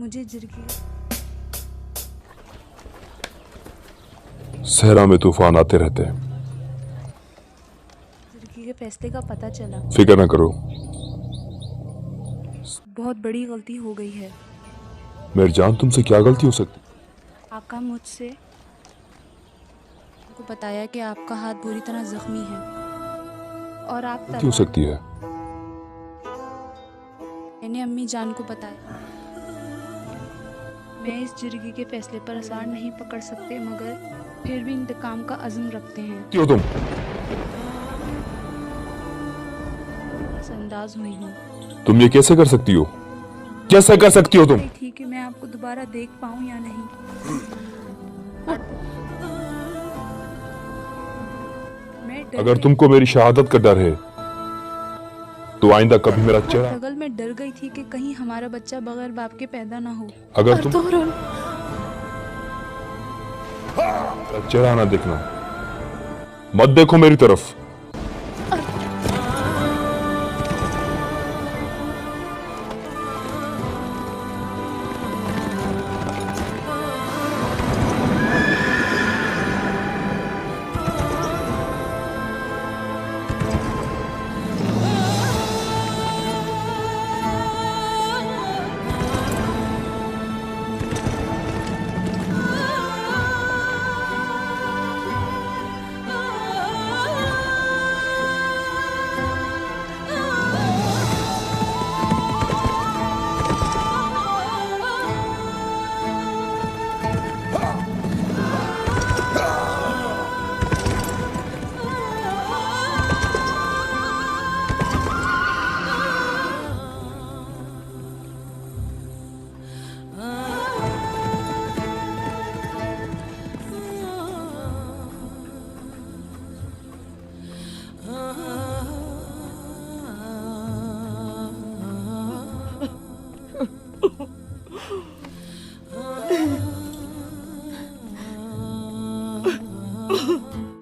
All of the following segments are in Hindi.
मुझे जिरगी सहरा में तूफान आते रहते हैं। के फैसले का पता चला। फिक्र ना करो, बहुत बड़ी गलती हो गई है। मेरी जान, तुमसे क्या गलती हो सकती? आका मुझसे को बताया कि आपका हाथ बुरी तरह जख्मी है और आप गलती हो सकती है। मैंने अम्मी जान को बताया। मैं इस जिरगी के फैसले पर आसार नहीं पकड़ सकते, मगर फिर भी इंतकाम का अज़्म रखते हैं। क्यों तुम? अंदाज हुई हूँ। तुम ये कैसे कर सकती हो? कैसे कर सकती हो तुम? ठीक है, मैं आपको दोबारा देख पाऊँ या नहीं। अगर तुमको मेरी शहादत का डर है तो आइंदा कभी मेरा चेहरा। बगल में डर गई थी कि कहीं हमारा बच्चा बगैर बाप के पैदा ना हो। अगर तुम चेहरा ना देखना, मत देखो मेरी तरफ।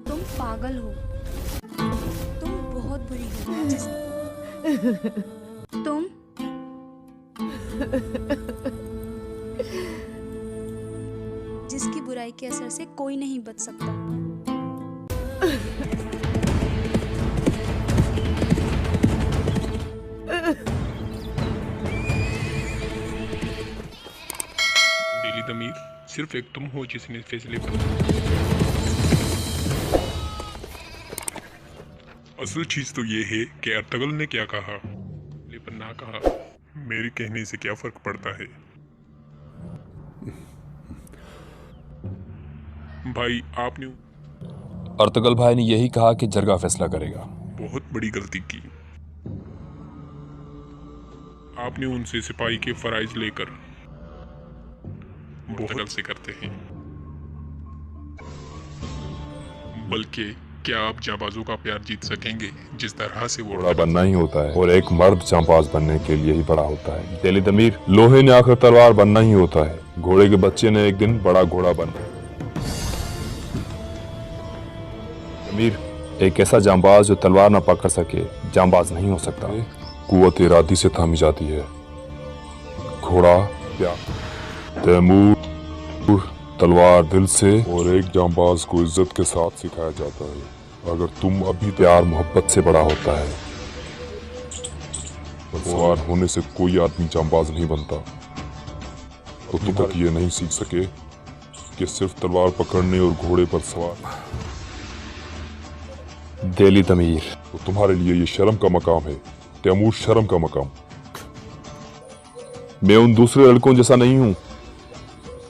तुम पागल हो। तुम बहुत बुरी हो। तुम जिसकी बुराई के असर से कोई नहीं बच सकता। डेली दमीर सिर्फ एक तुम हो जिसने फैसले पर। असल चीज तो ये है कि अर्तगल ने क्या कहा, लेकिन ना कहा। मेरे कहने से क्या फर्क पड़ता है भाई? आपने अर्तगल भाई ने यही कहा कि जरगा फैसला करेगा। बहुत बड़ी गलती की। आपने उनसे सिपाही के फराइज लेकर बहुत से करते हैं, बल्कि क्या आप जाबाजों का प्यार जीत सकेंगे जिस तरह से वो बड़ा बनना ही होता है, और एक मर्द जांबाज बनने के लिए ही बड़ा होता है। दिली दमीर, लोहे ने आखिर तलवार बनना ही होता है। घोड़े के बच्चे ने एक दिन बड़ा घोड़ा बनना। दमीर, एक ऐसा जांबाज जो तलवार ना पकड़ सके जांबाज नहीं हो सकता। कुव्वत इरादी से थामी जाती है। घोड़ा प्यार, तैमूर तलवार दिल से, और एक जांबाज को इज्जत के साथ सिखाया जाता है। अगर तुम अभी प्यार मोहब्बत से बड़ा होता है, सवार होने से कोई आदमी जांबाज नहीं बनता, तो तुम तक ये नहीं सीख सके कि सिर्फ तलवार पकड़ने और घोड़े पर सवार। दिली दमीर, तो तुम्हारे लिए ये शर्म का मकाम है तैमूर, शर्म का मकाम। मैं उन दूसरे लड़कों जैसा नहीं हूं।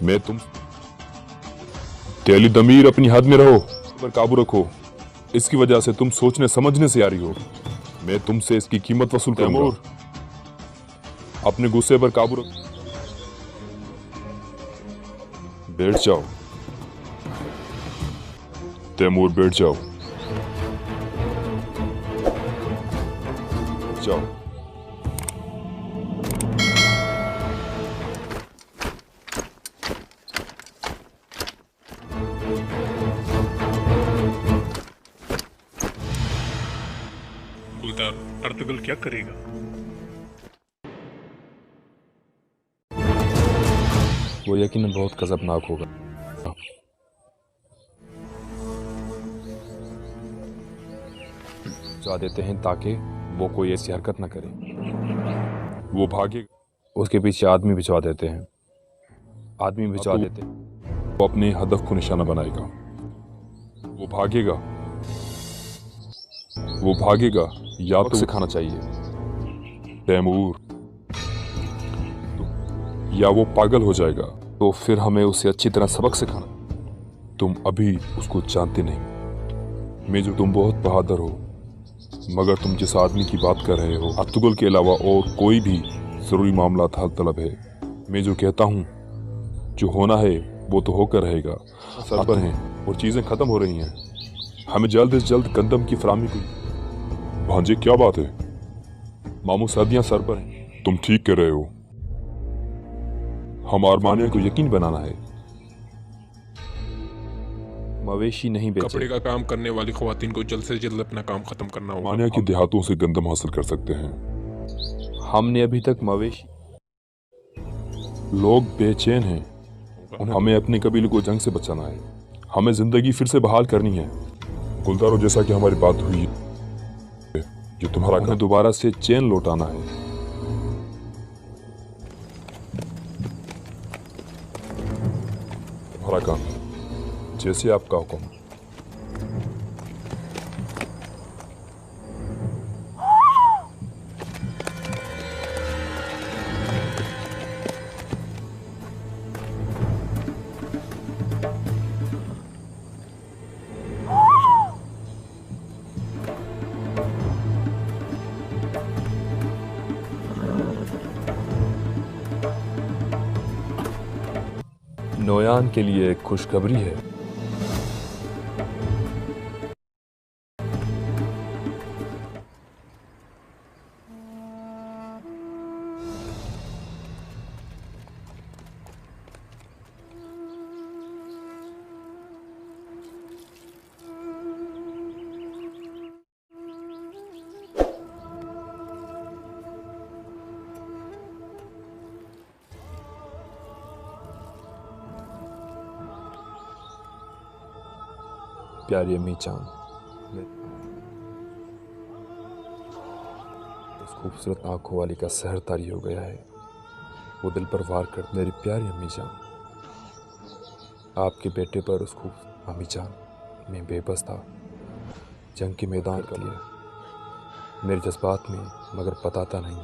मैं तुम दिली दमीर, अपनी हद में रहो, पर काबू रखो। इसकी वजह से तुम सोचने समझने से आ रही हो। मैं तुमसे इसकी कीमत वसूल करूंगा। अपने गुस्से पर काबू रखो। बैठ जाओ तैमूर, बैठ जाओ। जाओ। गुलदार, अर्तगल क्या करेगा? वो यकीनन बहुत गजबनाक होगा। जा देते हैं ताकि वो कोई ऐसी हरकत ना करे। वो भागे, उसके पीछे आदमी भिजवा देते हैं। आदमी भिजवा देते हैं, वो अपने हदफ को निशाना बनाएगा। वो भागेगा, वो भागेगा या तो सिखाना चाहिए तैमूर, या वो पागल हो जाएगा। तो फिर हमें उसे अच्छी तरह सबक सिखाना। तुम अभी उसको जानते नहीं। मेजर, तुम बहुत बहादुर हो, मगर तुम जिस आदमी की बात कर रहे हो अर्तुगरुल के अलावा और कोई भी जरूरी मामला हल तलब है। मैं जो कहता हूँ जो होना है वो तो होकर रहेगा। सर पर हैं और चीजें खत्म हो रही हैं। हमें जल्द से जल्द गंदम की फराहमी की। भांजे क्या बात है? मामू सर्दियां सर पर हैं। तुम ठीक कह रहे हो। हम आरमानिया को यकीन बनाना है। मवेशी नहीं बेचे। कपड़े का काम करने वाली खवातीन को जल्द से जल्द अपना काम खत्म करना होगा। आरमानिया के देहातों से गंदम हासिल कर सकते हैं। हमने अभी तक मवेशी, लोग बेचैन हैं। हमें अपने कबीले को जंग से बचाना है। हमें जिंदगी फिर से बहाल करनी है। गुलदारो, जैसा कि हमारी बात हुई, ये तुम्हारा घर दोबारा से चैन लौटाना है। तुम्हारा काम जैसे आपका हुक्म। नोयान के लिए एक खुशखबरी है। प्यारी अम्मी जान, उस खूबसूरत आंखों वाली का सहर तारी हो गया है। वो दिल पर वार कर। मेरी प्यारी अम्मी जान, आपके बेटे पर उस खूब अम्मी जान, मैं बेबस था जंग के मैदान के लिए। मेरे जज्बात में मगर बताता नहीं।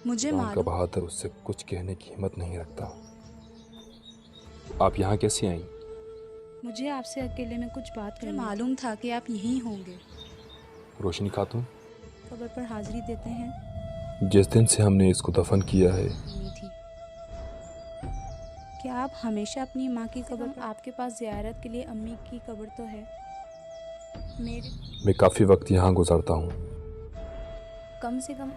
मुझे का मालूम, बहादुर उससे कुछ कहने की हिम्मत नहीं रखता। आप यहाँ कैसे आई? मुझे आपसे अकेले में कुछ बात करनी मालूम था कि आप यहीं होंगे। रोशनी खातून, कब्र पर हाजिरी देते हैं। जिस दिन से हमने इसको दफन किया है, नहीं थी। क्या आप हमेशा अपनी माँ की कब्र पर, आपके पास ज़ियारत के लिए अम्मी की कब्र तो है। मैं काफ़ी वक्त यहाँ गुजारता हूँ। कम से कम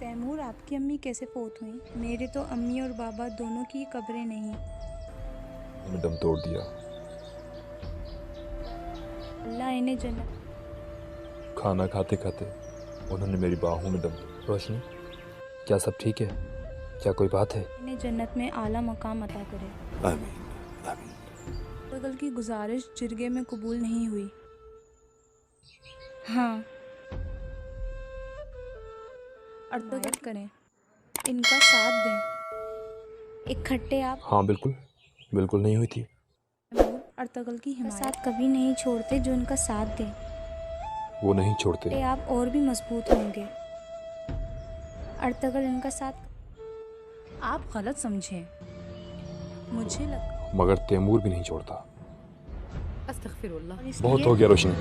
तैमूर, आपकी अम्मी कैसे फोत हुई? मेरे तो अम्मी और बाबा दोनों की कब्रें नहीं। मैंने दम तोड़ दिया। अल्लाह इन्हें जन्नत। खाना खाते खाते उन्होंने मेरी बाहों में दम तोड़ा। रोशनी, क्या सब ठीक है? क्या कोई बात है? इन्हें जन्नत में आला मकाम अता करे। आमीन आमीन। अर्तुगरुल की गुजारिश जिरगे में कबूल नहीं हुई। हाँ, अर्तुगरुल करें, इनका साथ दें। इकट्ठे आप। हाँ बिल्कुल, बिल्कुल नहीं हुई थी। अर्तुगरुल की हिमायत कभी नहीं छोड़ते जो इनका साथ दें। वो नहीं छोड़ते। आप और भी मजबूत होंगे। अर्तुगरुल इनका साथ। आप गलत समझे। मुझे लगता, मगर तैमूर भी नहीं छोड़ता। अस्तगफिरुल्लाह। बहुत हो गया रोशनी।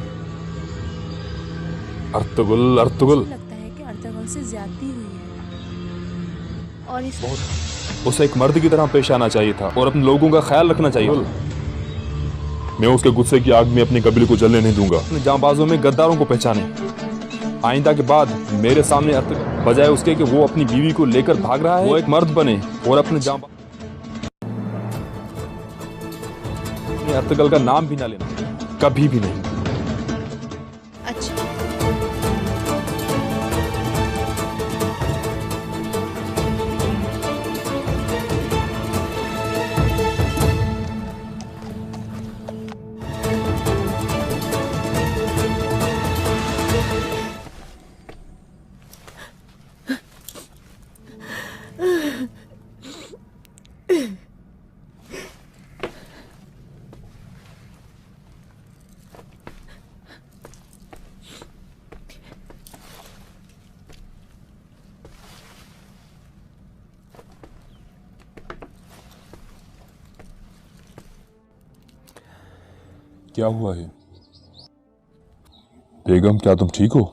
Ertugrul, Ertugrul. लगता है कि अर्तुगरुल से ज्यादती हुई है और इस उसे एक मर्द की तरह पेश आना चाहिए था और अपने लोगों का ख्याल रखना चाहिए। मैं उसके गुस्से की आग में अपने कबीले को जलने नहीं दूंगा। अपने जांबाजों में गद्दारों को पहचाने। आइंदा के बाद मेरे सामने अर्तुगरुल, बजाय उसके कि वो अपनी बीवी को लेकर भाग रहा है, वो एक मर्द बने और अपने अर्तुगरुल का नाम भी ना लेना, कभी भी नहीं। अच्छा, क्या हुआ है बेगम, क्या तुम ठीक हो?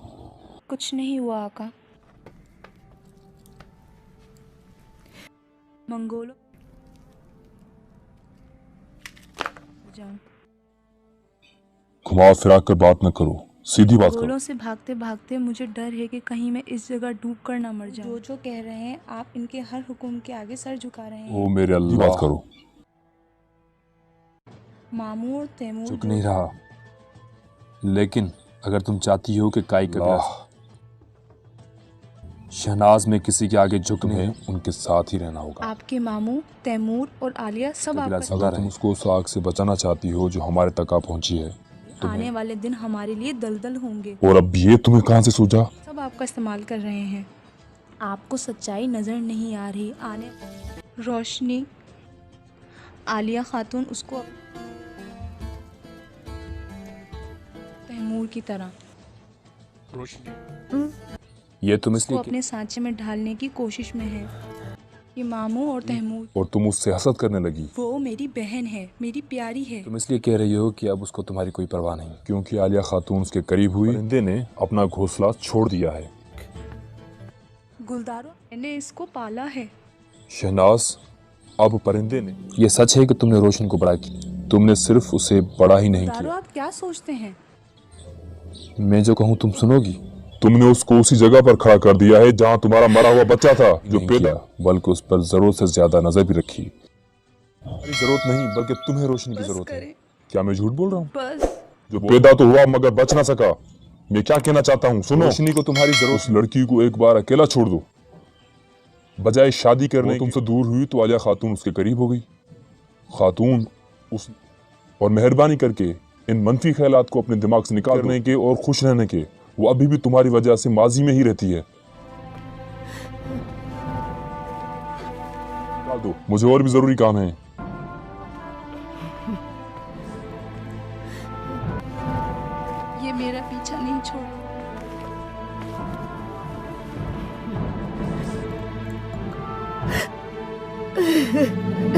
कुछ नहीं हुआ आका। मंगोलों जाऊं। घुमा फिरा कर बात न करो, सीधी बात करो। मंगोलों से भागते भागते मुझे डर है कि कहीं मैं इस जगह डूब कर ना मर जाऊं। जो कह रहे हैं आप इनके हर हुक्म के आगे सर झुका रहे हैं। ओ मेरे अल्लाह, बात करो। मामू और तैमूर झुक नहीं रहा, लेकिन अगर तुम चाहती हो कि काई कबीला शहनाज में किसी के आगे झुकने तुम्हें उनके साथ ही रहना होगा। आपके मामू तैमूर और आलिया सब कबीला आपका सदा अगर तुम उसको उस आग से बचाना चाहती हो जो हमारे तक आ पहुंची है, आने वाले दिन हमारे लिए दलदल होंगे। और अब ये तुम्हें कहां से सूझा? सब आपका इस्तेमाल कर रहे हैं। आपको सच्चाई नजर नहीं आ रही। आने रोशनी आलिया खातून उसको तैमूर की तरह रोशनी, ये तुम उसको इसलिए अपने सांचे में ढालने की कोशिश में है। ये मामू और तैमूर, और तुम उससे हसद करने लगी वो मेरी बहन है, मेरी प्यारी है। तुम इसलिए कह रही हो कि अब उसको तुम्हारी कोई परवाह नहीं। क्योंकि आलिया खातून उसके करीब हुई। परिंदे ने अपना घोंसला छोड़ दिया है। गुलदारो, मैंने इसको पाला है। शहनाज, अब परिंदे ने, ये सच है कि तुमने रोशन को बड़ा किया। तुमने सिर्फ उसे बड़ा ही नहीं गुलदारो, किया, आप क्या सोचते हैं? मैं जो कहूँ तुम सुनोगी? तुमने उसको उसी जगह पर खड़ा कर दिया है जहां तुम्हारा मरा हुआ बच्चा था जो नहीं पैदा, किया। बल्कि उस पर जरूरत से ज्यादा नजर भी रखी। तुम्हारी जरूरत नहीं, बल्कि तुम्हें रोशनी की बस जरूरत है। करें। क्या मैं झूठ बोल रहा हूँ? बस जो पैदा तो हुआ मगर बच ना सका। मैं क्या कहना चाहता हूँ सुनो। रोशनी को तुम्हारी जरूरत। उस लड़की को एक बार अकेला छोड़ दो। बजाय शादी करने की तुमसे दूर हुई तो आलिया खातून उसके करीब हो गई। खातून उस और मेहरबानी करके इन मनफी ख्यालात को अपने दिमाग से निकालने के और खुश रहने के, वो अभी भी तुम्हारी वजह से माजी में ही रहती है। निकाल दो, मुझे और भी जरूरी काम है। ये मेरा पीछा नहीं छोड़।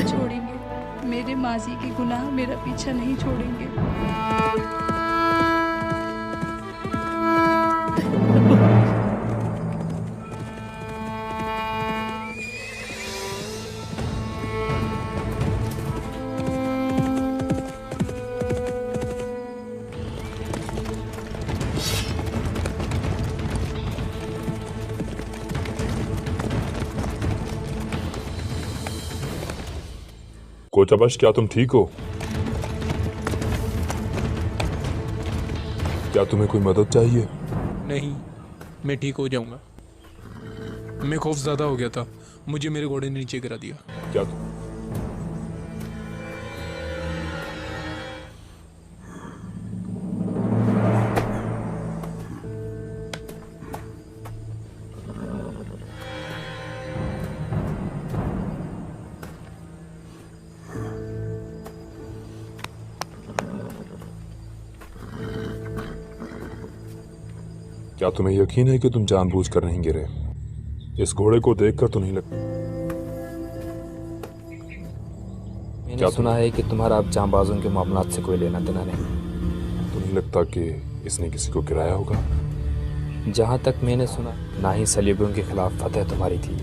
छोड़ेंगे। मेरे माजी के गुनाह मेरा पीछा नहीं छोड़ेंगे। कोचाबश, क्या तुम ठीक हो? क्या तुम्हें कोई मदद चाहिए? नहीं, मैं ठीक हो जाऊंगा। मैं खौफज़दा हो गया था, मुझे मेरे घोड़े ने नीचे गिरा दिया। क्या क्या तुम्हें यकीन है कि तुम जानबूझकर नहीं गिरे? इस घोड़े को देखकर तो नहीं लगता। मैंने सुना है कि तुम्हारा अब जांबाजों के मामलात से कोई लेना देना नहीं। तो नहीं लगता कि इसने किसी को गिराया होगा? जहाँ तक मैंने सुना, ना ही सलीबियों के खिलाफ फतेह तुम्हारी थी।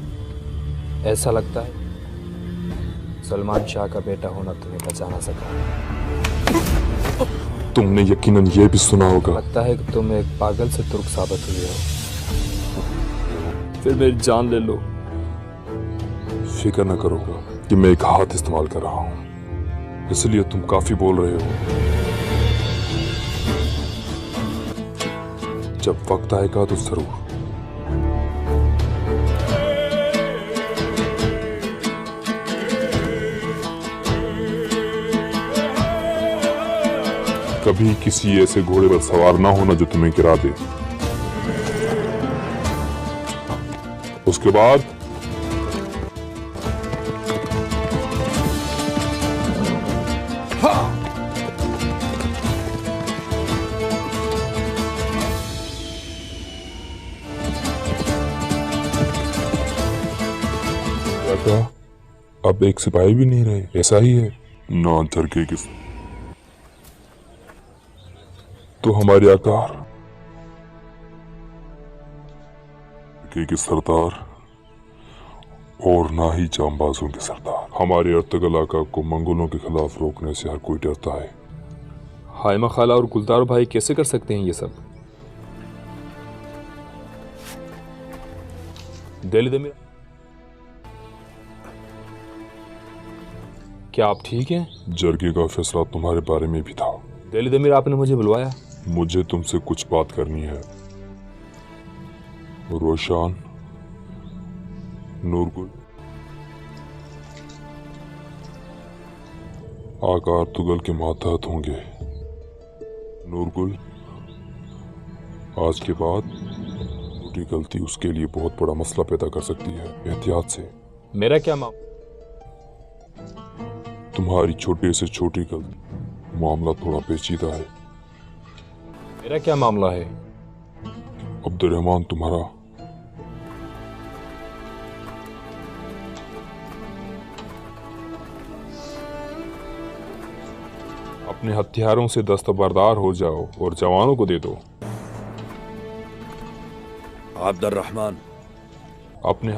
ऐसा लगता है सलमान शाह का बेटा होना तुम्हें बचा ना सका। तुमने यकीनन ये भी सुना होगा। लगता है कि तुम एक पागल से तुर्क साबित हुए हो। फिर मेरी जान ले लो। फिक्र न करोगा कि मैं एक हाथ इस्तेमाल कर रहा हूं, इसलिए तुम काफी बोल रहे हो। जब वक्त आएगा तो जरूर। कभी किसी ऐसे घोड़े पर सवार ना होना जो तुम्हें गिरा दे। उसके बाद क्या अब एक सिपाही भी नहीं रहे? ऐसा ही है ना, झरके के तो हमारे आकार के सरदार और ना ही जांबाजों के सरदार। हमारे अर्तगल आका को मंगोलों के खिलाफ रोकने से हर कोई डरता है। हाइमा खाला और गुलदार भाई कैसे कर सकते हैं ये सब? दिल दे मेरा, क्या आप ठीक हैं? जरगे का फैसला तुम्हारे बारे में भी था। दिल दे मेरा, आपने मुझे बुलवाया? मुझे तुमसे कुछ बात करनी है। रोशान, नूरगुल, आका अर्तुगल के मातहत होंगे। नूरगुल, आज के बाद छोटी गलती उसके लिए बहुत बड़ा मसला पैदा कर सकती है। एहतियात से। मेरा क्या मामला? तुम्हारी छोटे से छोटी गलती मामला थोड़ा पेचीदा है। मेरा क्या मामला है? अब्दुर्रहमान तुम्हारा अपने हथियारों से दस्तबरदार हो जाओ और जवानों को दे दो। अब्दुर्रहमान, अपने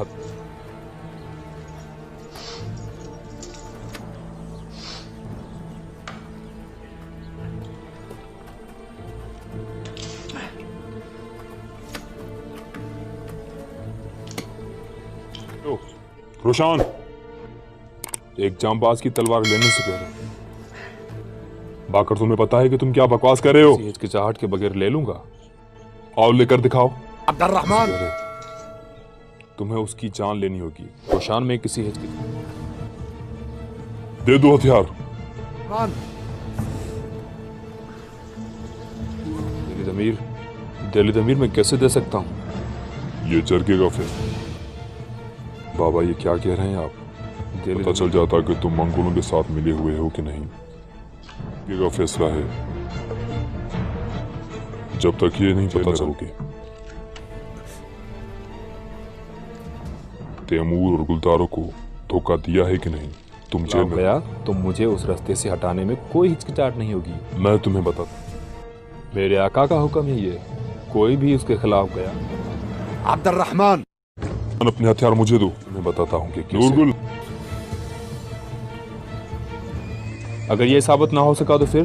रोशान, एक जांबाज की तलवार लेने से पहले बाकर तुम्हें पता है कि तुम क्या बकवास कर रहे हो? हिचकिचाहट के बगैर ले लूंगा। आओ लेकर दिखाओ। अब्दुर्रहमान, तुम्हें उसकी जान लेनी होगी। रोशान में किसी दे दो हथियार। दिल दमीर मैं कैसे दे सकता हूँ? ये जरगे का फैसला। बाबा ये क्या कह रहे हैं आप? पता चल जाता कि तुम मंगोलों के साथ मिले हुए हो कि नहीं। ये का फैसला है। जब तक ये नहीं पता चलोगे तैमूर और गुलदारों को धोखा दिया है कि नहीं, तुम जेल में गया तो मुझे उस रास्ते से हटाने में कोई हिचकिचाहट नहीं होगी। मैं तुम्हें बता, मेरे आका का हुक्म है ये, कोई भी उसके खिलाफ गया। अब्दुर्रहमान, अपने हथियार मुझे दो, मैं बताता हूँ कि कैसे। अगर ये साबित ना हो सका तो फिर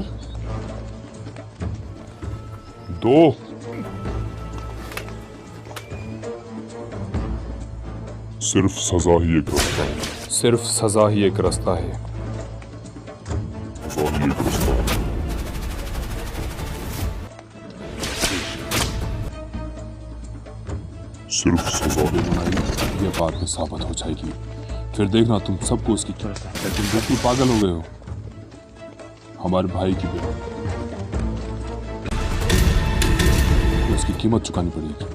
दो। सिर्फ सजा ही एक रास्ता है। सिर्फ सजा ही एक रास्ता है। सिर्फ सजा ये बात में साबित हो जाएगी, फिर देखना तुम सबको उसकी तुम बिल्कुल पागल हो गए हो। हमारे भाई की बेटी, उसकी कीमत चुकानी पड़ेगी।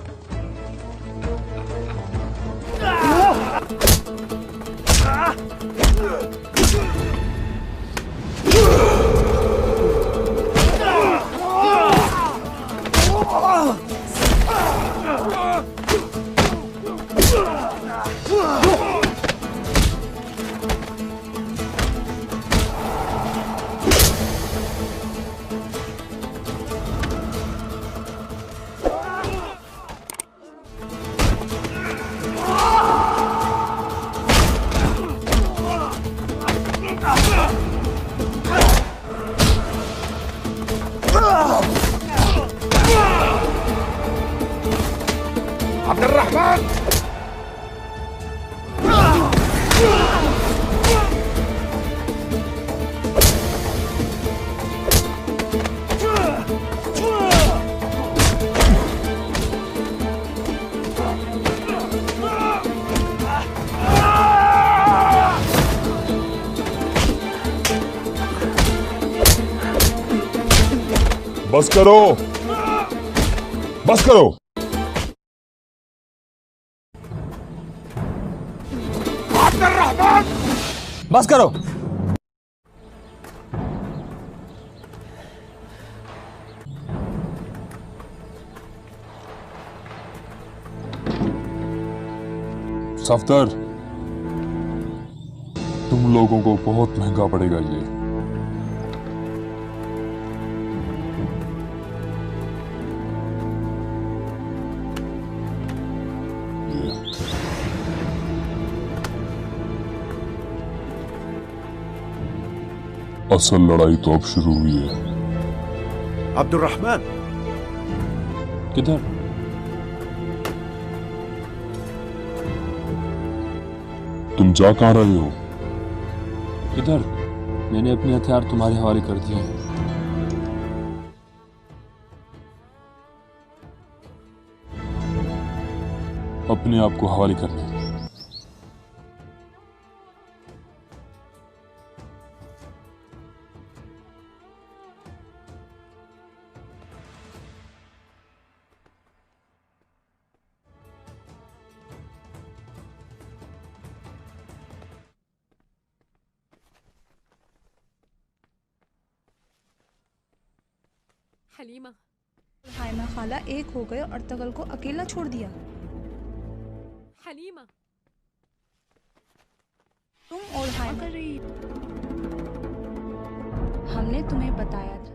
अब्दुर्रहमान, बस करो, बस करो। बस करो। सफदर, तुम लोगों को बहुत महंगा पड़ेगा ये। असल लड़ाई तो अब शुरू हुई है। अब्दुर्रहमान, किधर? तुम जा कहाँ रहे हो? किधर? मैंने अपने हथियार तुम्हारे हवाले कर दिए हैं। अपने आप को हवाले करने। हलीमा, हाइमा खाला एक हो गए और तगल को अकेला छोड़ दिया। हलीमा, तुम और हाइमा कर रही हो। हमने तुम्हें बताया था।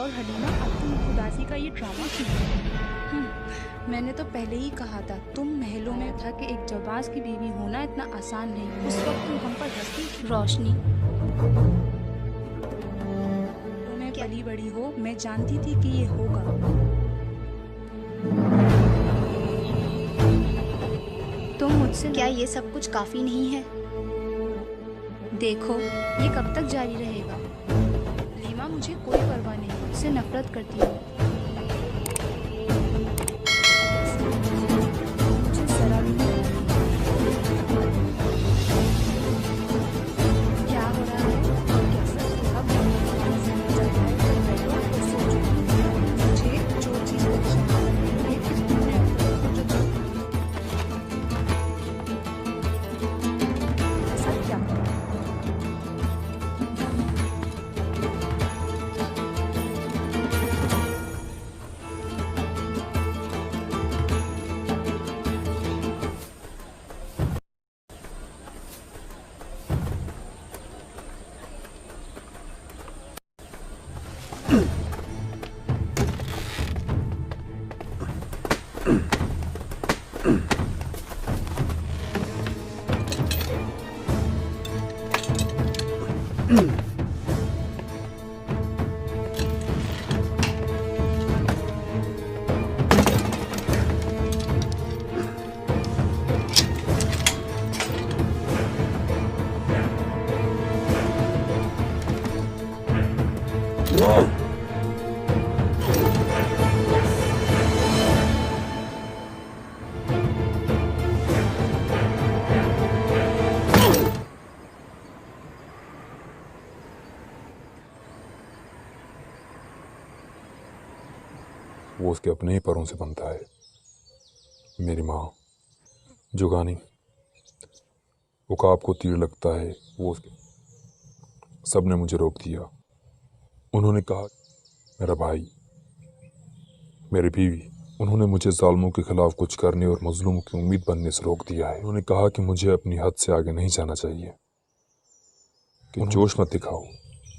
और हलीमा, अब तुम खुदासी का ये ड्रामा क्यों? मैंने तो पहले ही कहा था, तुम महलों में था कि एक जबाज की बीवी होना इतना आसान नहीं। उस वक्त तुम हम पर हंसती। रोशनी, तुम्हें पली बड़ी हो, मैं जानती थी कि ये होगा। तुम मुझसे क्या ये सब कुछ काफी नहीं है? देखो, ये कब तक जारी रहेगा? लीमा, मुझे कोई परवाह नहीं, उससे नफरत करती हूँ। मुझे जरा भी नहीं। क्या हो रहा है और कैसा होगा, समझ आता है। बैठो और सोचो। मुझे जो चीज़ परेशान कर रही है, इस पूरे अफसर को जो ऐसा क्या करो? वो उसके अपने ही पैरों से बनता है। मेरी माँ जुगानी, उकाब को तीर लगता है, वो उसके सबने मुझे रोक दिया। उन्होंने कहा, मेरा भाई, मेरी बीवी, उन्होंने मुझे जालिमों के खिलाफ कुछ करने और मजलूमों की उम्मीद बनने से रोक दिया है। उन्होंने कहा कि मुझे अपनी हद से आगे नहीं जाना चाहिए, कि जोश मत दिखाओ,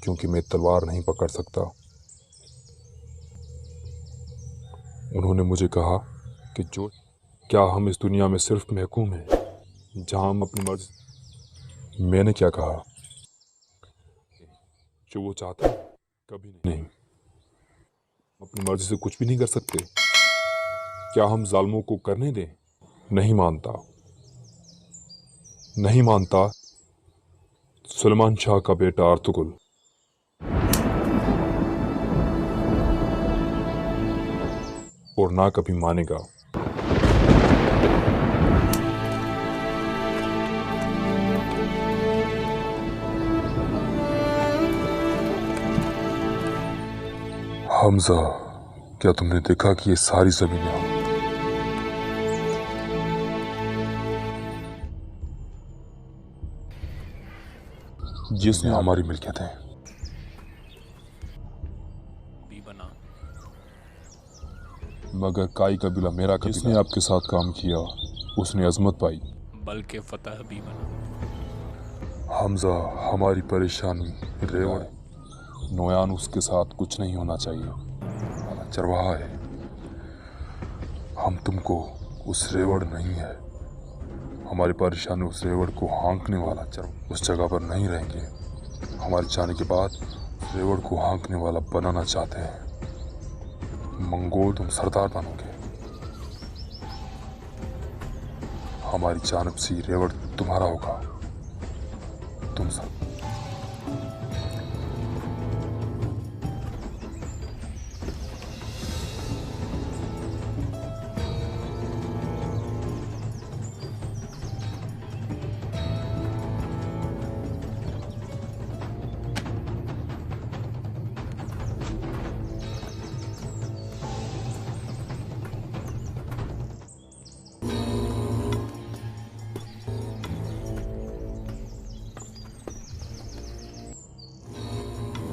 क्योंकि मैं तलवार नहीं पकड़ सकता। उन्होंने मुझे कहा कि जो क्या हम इस दुनिया में सिर्फ महकूम हैं, जहां हम अपनी मर्जी। मैंने क्या कहा? जो वो चाहता है कभी नहीं, अपनी मर्जी से कुछ भी नहीं कर सकते। क्या हम जालिमों को करने दें? नहीं मानता, नहीं मानता। सुलेमान शाह का बेटा अर्तुगरुल, और ना कभी मानेगा। हमजा, क्या तुमने देखा कि ये सारी जमीनें जिसने हमारी मिल्कियत है, मगर काई कबीला मेरा कबीला। जिसने आपके साथ काम किया उसने अजमत पाई, बल्कि फतह भी बना। हमजा, हमारी परेशानी रेवड़, नोयान उसके साथ कुछ नहीं होना चाहिए। चरवाहा है, हम तुमको उस रेवड़ नहीं है। हमारी परेशानी उस रेवड़ को हाँकने वाला चरवाहा उस जगह पर नहीं रहेंगे। हमारे जाने के बाद रेवड़ को हाँकने वाला बनाना चाहते हैं। मंगोल तुम सरदार बनोगे, हमारी जानब से रेवड़ तुम्हारा होगा। तुम सब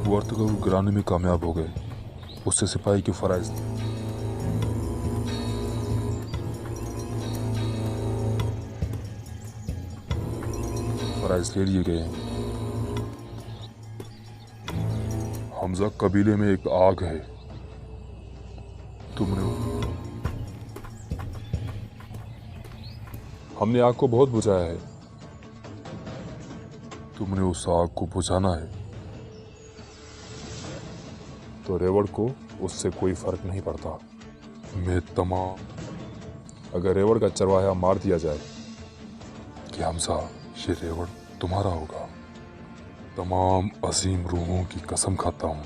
वो अर्तुगरुल को गिराने में कामयाब हो गए। उससे सिपाही के फराइज ले लिए गए। हमजा कबीले में एक आग है, हमने आग को बहुत बुझाया है, तुमने उस आग को बुझाना है। तो रेवड़ को उससे कोई फर्क नहीं पड़ता। अगर रेवड़ का चरवाहा मार दिया जाए कि हमजा ये रेवड़ तुम्हारा होगा, तमाम अजीम रूहों की कसम खाता हूं।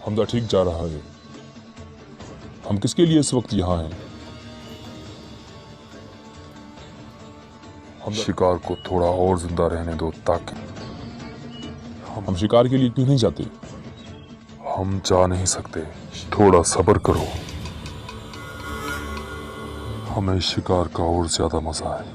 हमजा ठीक जा रहा है। हम किसके लिए इस वक्त यहाँ हैं? हम शिकार को थोड़ा और जिंदा रहने दो, ताकि हम शिकार के लिए क्यों नहीं जाते? हम जा नहीं सकते, थोड़ा सब्र करो। हमें शिकार का और ज्यादा मजा है।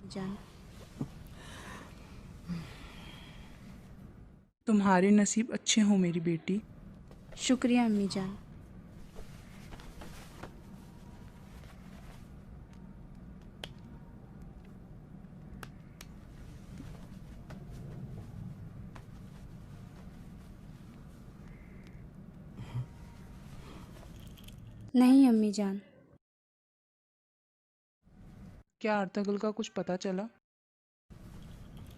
जान, तुम्हारे नसीब अच्छे हो मेरी बेटी। शुक्रिया अम्मी जान। नहीं अम्मी जान। क्या अर्तुगरुल का कुछ पता चला?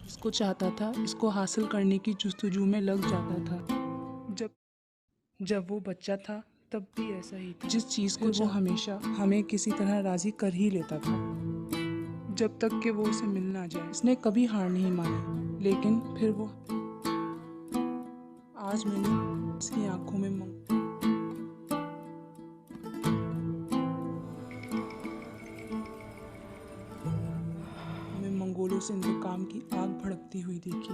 इसको चाहता था, इसको हासिल करने की जुस्तजू में लग जाता था। जब वो बच्चा था तब भी ऐसा ही था। जिस चीज़ को वो हमेशा हमें किसी तरह राजी कर ही लेता था, जब तक कि वो उसे मिल ना जाए। इसने कभी हार नहीं मानी, लेकिन फिर वो आज मैंने इसकी आंखों में मंगोलों से इंतकाम की आग भड़कती हुई देखी,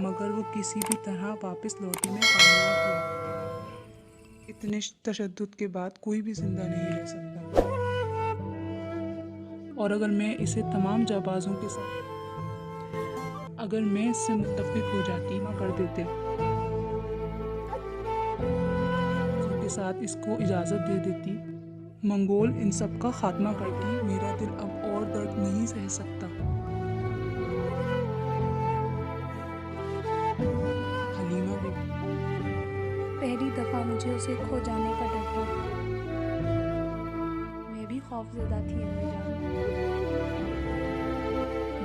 मगर वो किसी भी तरह वापस लौटने में कामयाब हुआ। इतने तशद्दुद के बाद कोई भी जिंदा नहीं रह सकता, और अगर मैं इसे तमाम जाबाजों के साथ अगर मैं इससे मुत्तफिक हो जाती, ना कर देते, उनके साथ इसको इजाज़त दे देती, मंगोल इन सब का खात्मा करती, मेरा दिल अब और दर्द नहीं सह सकता। हलीमा बेटी, पहली दफा मुझे उसे खो जाने का डर था। मैं भी खौफज़दा थी अम्मी जान।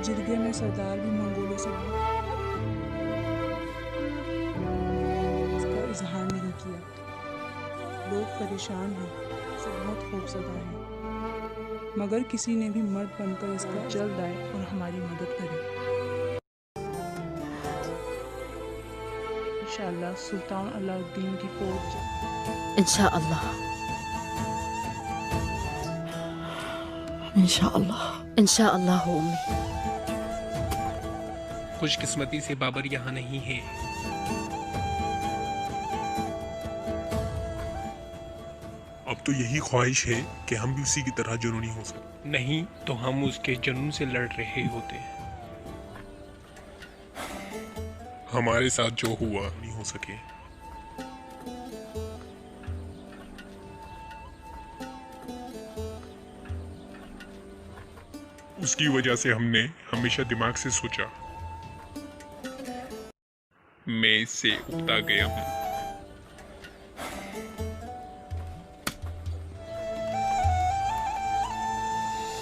जिरगे में सरदार भी मंगोलों से इसका इजहार नहीं किया। लोग परेशान हैं, से बहुत खौफज़दा हैं, मगर किसी ने भी मर्द बनकर इसका जल्द आए और हमारी मदद करे। इंशाअल्लाह सुल्तान अलाउद्दीन की कोर्ट इंशाअल्लाह। इंशाअल्लाह हो उम्मी। खुशकिस्मती से बाबर यहाँ नहीं है। अब तो यही ख्वाहिश है कि हम भी उसी की तरह जुनूनी हो सके। नहीं तो हम उसके जुनून से लड़ रहे होते। हमारे साथ जो हुआ नहीं हो सके। उसकी वजह से हमने हमेशा दिमाग से सोचा। मैं इससे उकता गया हूं।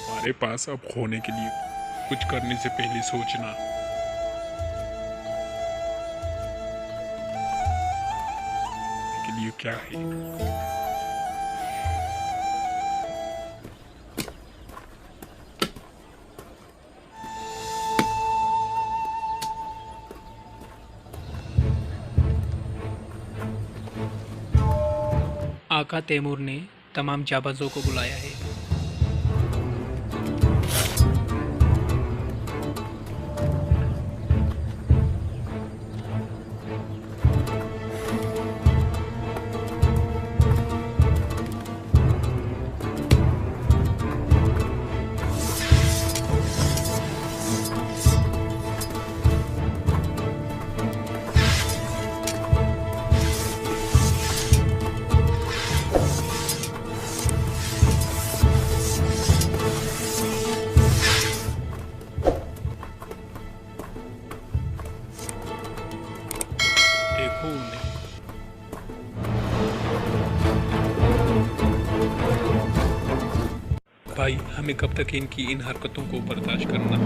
हमारे पास अब खोने के लिए कुछ करने से पहले सोचना। के लिए क्या है? आका तैमूर ने तमाम जाबाजों को बुलाया है। देखो उन्हें। भाई हमें कब तक इनकी इन हरकतों को बर्दाश्त करना?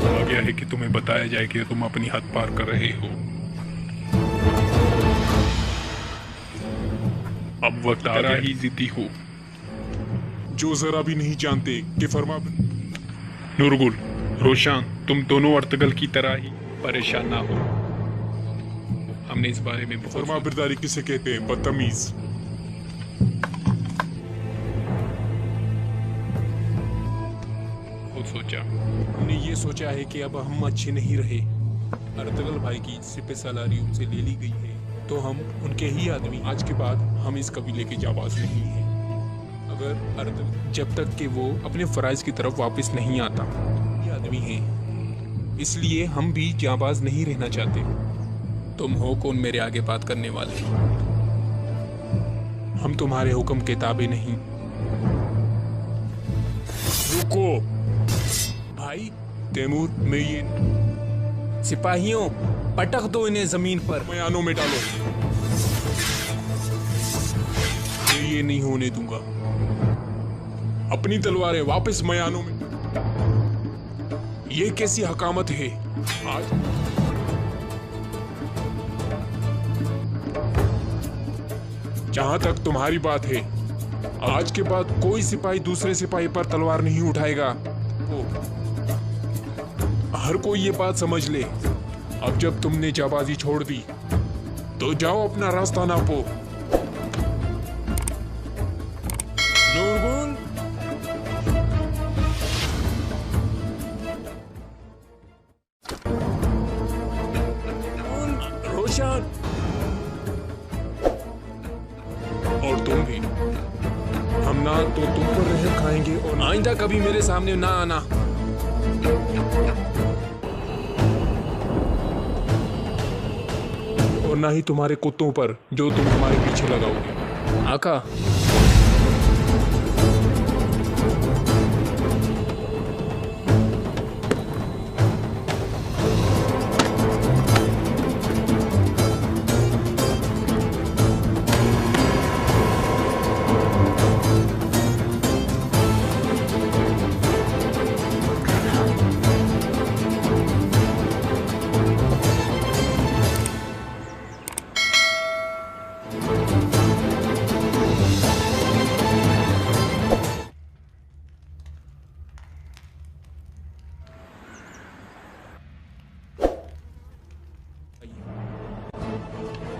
आ गया है कि तुम्हें बताया जाए कि तुम अपनी हद पार कर रहे हो। अब वक्त आ गया ही जिद्दी हो, जो जरा भी नहीं जानते कि फरमा। नूरगुल, रोशान, तुम दोनों अर्तगल की तरह ही परेशान ना हो। हमने इस बारे में फरमा बिरदारी किसे कहते हैं? बदतमीज। खुद सोचा। हमने ये सोचा है कि अब हम अच्छे नहीं रहे। अर्तगल भाई की सिपह सलारी उनसे ले ली गई है, तो हम उनके ही आदमी। आज के बाद हम इस कबीले के जाबाज नहीं हैं। अगर अर्तगल जब तक कि वो अपने फराइज की तरफ वापस नहीं आता, ये आदमी हैं। इसलिए हम भी जाबाज नहीं रहना चाहते। तुम हो कौन मेरे आगे बात करने वाले? हम तुम्हारे हुक्म के ताबे नहीं। रुको भाई तैमूर, मैं ये सिपाहियों, पटक दो इन्हें जमीन पर। मयानों में डालो। मैं ये नहीं होने दूंगा। अपनी तलवारें वापस मयानों में। ये कैसी हकामत है? आज जहां तक तुम्हारी बात है, आज के बाद कोई सिपाही दूसरे सिपाही पर तलवार नहीं उठाएगा। हर कोई ये बात समझ ले। अब जब तुमने जाबाजी छोड़ दी, तो जाओ अपना रास्ता नापो। नूरगुल, रोशन, और तुम भी। हम ना तो तुम पर रहम खाएंगे और आइंदा कभी मेरे सामने ना आना। और ना ही तुम्हारे कुत्तों पर, जो तुम हमारे पीछे लगाओगे। आका,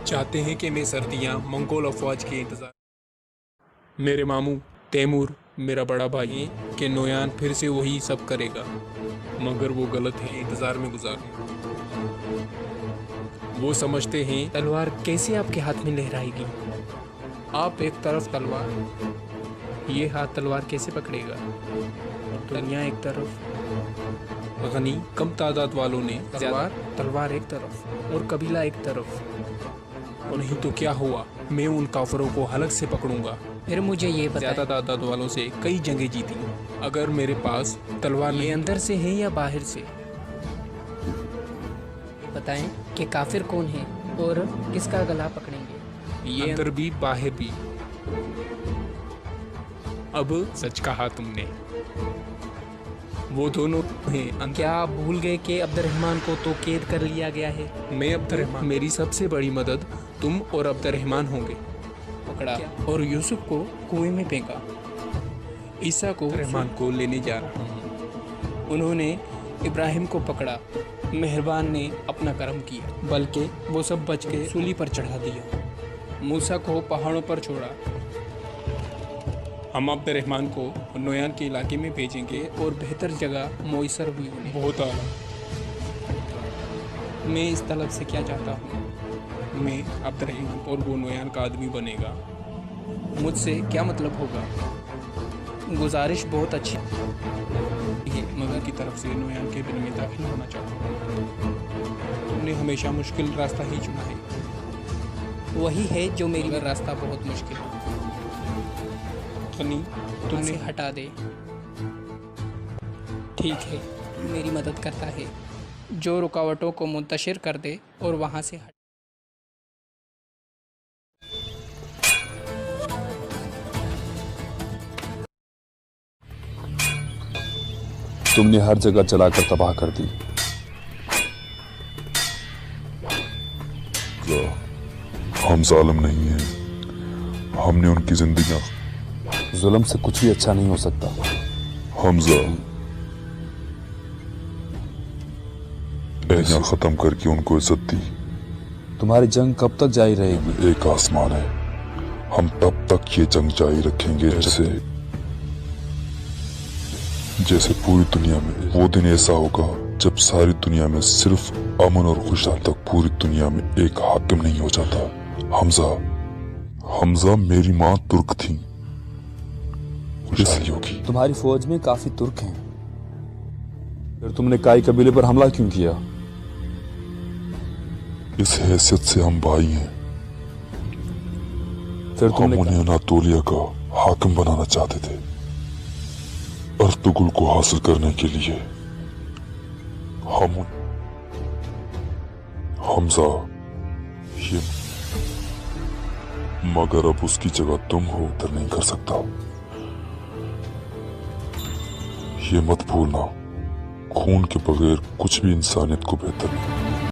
चाहते हैं कि मैं सर्दियां मंगोल अफवाज के इंतजार। मेरे मामू तैमूर मेरा बड़ा भाई है कि नोयान फिर से वही सब करेगा, मगर वो गलत है। इंतजार में गुजारने वो समझते हैं तलवार कैसे आपके हाथ में लहराएगी। आप एक तरफ तलवार, ये हाथ तलवार कैसे पकड़ेगा। दुनिया एक तरफ, गनी कम तादाद वालों ने तलवार एक तरफ और कबीला एक तरफ। और नहीं तो क्या हुआ, मैं उन काफरों को हलक से पकड़ूंगा। फिर मुझे ये ज्यादा तादाद वालों से कई जंगें जीती। अगर मेरे पास तलवार ये नहीं, अंदर से है या बाहर से। बताएं कि काफिर कौन है और किसका गला पकड़ेंगे। ये अंदर भी बाहर भी। अब सच कहा तुमने, वो दोनों हैं। क्या आप भूल गए कि अब्दुर्रहमान को तो कैद कर लिया गया है। मैं अब्दुर्रहमान, मेरी सबसे बड़ी मदद तुम और अब्दुर्रहमान होंगे। पकड़ा और यूसुफ को कुएं में फेंका। ईसा को रहमान को लेने जा रहा हूँ। उन्होंने इब्राहिम को पकड़ा। मेहरबान ने अपना कर्म किया, बल्कि वो सब बच के सूली पर चढ़ा दिया। मूसा को पहाड़ों पर छोड़ा। हम अब्दुर्रहमान को नोयान के इलाके में भेजेंगे और बेहतर जगह मोयसर हुई उन्हें। बहुत आला। मैं इस तलब से क्या चाहता हूँ। मैं अब्दुर्रहमान और वो नोयान का आदमी बनेगा। मुझसे क्या मतलब होगा। गुजारिश बहुत अच्छी है, मगर की तरफ से नोयान के बिल में दाखिल होना चाहता हूँ। तुमने हमेशा मुश्किल रास्ता ही चुना है। वही है जो मेरी रास्ता बहुत मुश्किल है। तुमने हटा दे। ठीक है, मेरी मदद करता है जो रुकावटों को मुंतशिर कर दे और वहाँ से हट। तुमने हर जगह जलाकर तबाह कर दी। हम जालिम नहीं हैं। हमने उनकी जिंदगियां, जुल्म से कुछ भी अच्छा नहीं हो सकता। हमजा एहतियां खत्म करके उनको इज्जत दी। तुम्हारी जंग कब तक जारी रहेगी। एक आसमान है, हम तब तक ये जंग जारी रखेंगे जैसे पूरी दुनिया में। वो दिन ऐसा होगा जब सारी दुनिया में सिर्फ अमन और खुशहाली तक पूरी दुनिया में एक हाकिम नहीं हो जाता। हमजा मेरी माँ तुर्क थी, खुशहाली होगी। तुम्हारी फौज में काफी तुर्क हैं, फिर तुमने काई कबीले पर हमला क्यों किया। इस हैसियत से हम भाई हैं। फिर हम उन्हें अनातोलिया का हाकिम बनाना चाहते थे। अर्तुगरुल को हासिल करने के लिए हमजा ये, मगर अब उसकी जगह तुम हो, उतर नहीं कर सकता। ये मत भूलना, खून के बगैर कुछ भी इंसानियत को बेहतर नहीं।